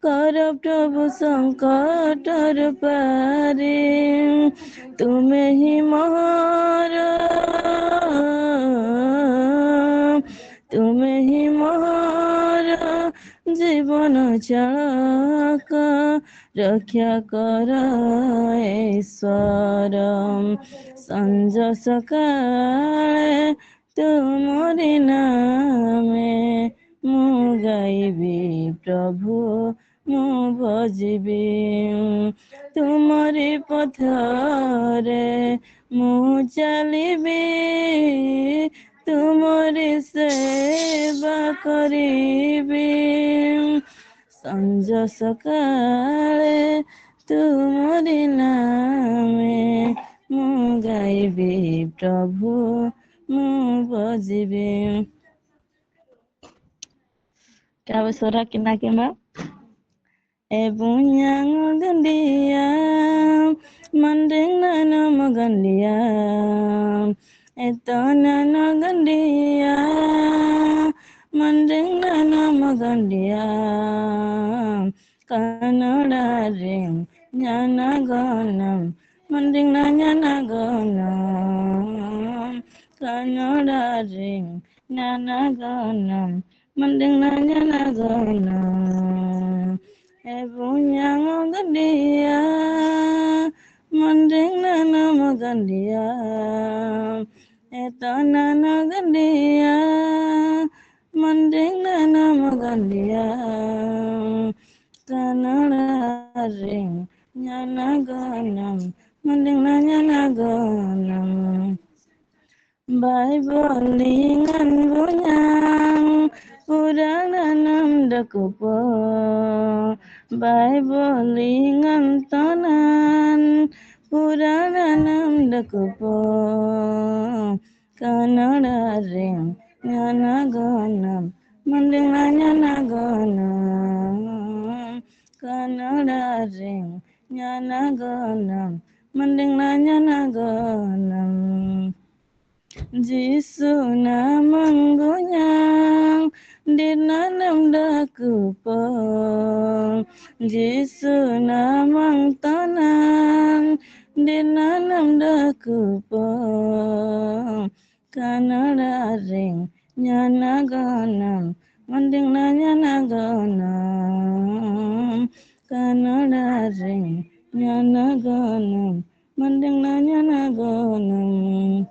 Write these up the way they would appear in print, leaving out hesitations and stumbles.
कर प्रभु संकटर पारे। तुमे ही मोर तुमे ही मोर जीवन चालक, रक्षा कर ईश्वर। संज सकाळे तुमरि नामे, मु गाइबी प्रभु मु भजिबी। तुमरि पथरे मु चलिबी, तुमरि सेवा करिबी। संज सकाळे तुमरि नामे, मु गाइबी प्रभु मु भजिबी। Kau suara kena kema. Bunyang gandia, mandeng nana magandia. Nana gandia, mandeng nana magandia. Kanada ring, nyana ganam, mandeng nyana ganam. Kanada ring, nyana ganam, mandeng nyana ganam. Bunyang gandia, mandeng nana magandia. Nana gandia, mandeng nana magandia. Kanada ring, nyana ganam, mandeng nyana ganam. Baibolingan bunyang, purananam dakupo. Baibolingan tanan, purananam dakupo. Kanada ring, nyana ganam, mandeng nyana ganam. Kanada ring, nyana ganam, mandeng nyana ganam. Jisu namang gunyang, dinanam dakupong. Jisu namang tanan, dinanam dakupong. Kanada ring, nyana ganam, manding nyana ganam. Kanada ring, nyana ganam, manding nyana ganam.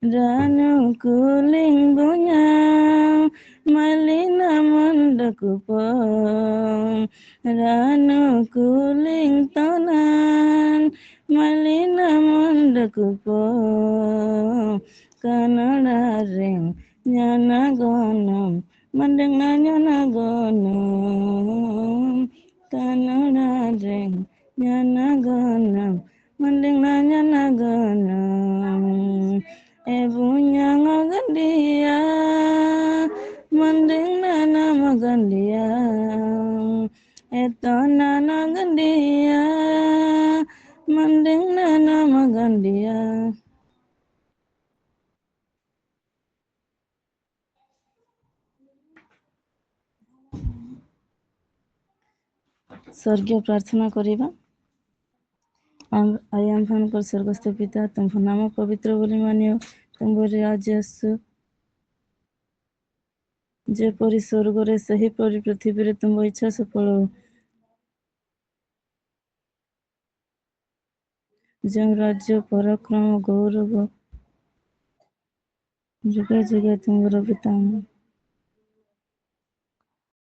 Ranu kuling bunyang, malina mandakupong. Ranu kuling tanan, malina mandakupong. Kanada ring, nyana ganam, mandeng nyana ganam. Kanada ring, nyana ganam, mandeng nyana ganam. Bunyang gandia, mandeng nana magandia. Nana gandia, mandeng nana magandia. स्वर्गीय प्रार्थना करिबा। आयांफानकर स्वर्गस्थ पिता, तुम नाम पवित्र बोली मानियो, तुम राज्य आसु, जेपरि स्वर्गरे सेहीपरि पृथ्वीरे तुम इच्छा सफल हो। जो राज्य पराक्रम गौरव जुगे जुगे तुमर पिता।